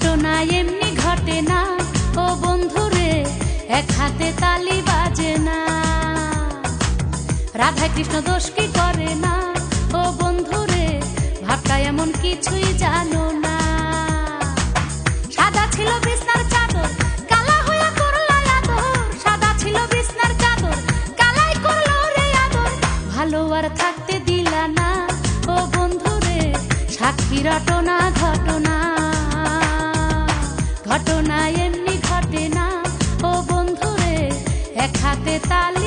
ঘটনা এমনি ঘটে না ও বন্ধুরে, এক হাতে তালি বাজে না। রাধা কৃষ্ণ দোষ কি করে না ও বন্ধুরে, ভাবটা এমন কিছুই জানো না। সাদা ছিল বিছনার চাদর, কালা হইয়া করলা আদর। সাদা ছিল বিছনার চাদর, কালাই করলো রে আদর। ভালো আর থাকতে দিলা না ও বন্ধুরে, সাক্ষী রটনা ঘটনা। ঘটনা এমনি ঘটে না ও বন্ধুরে, এক হাতে তালি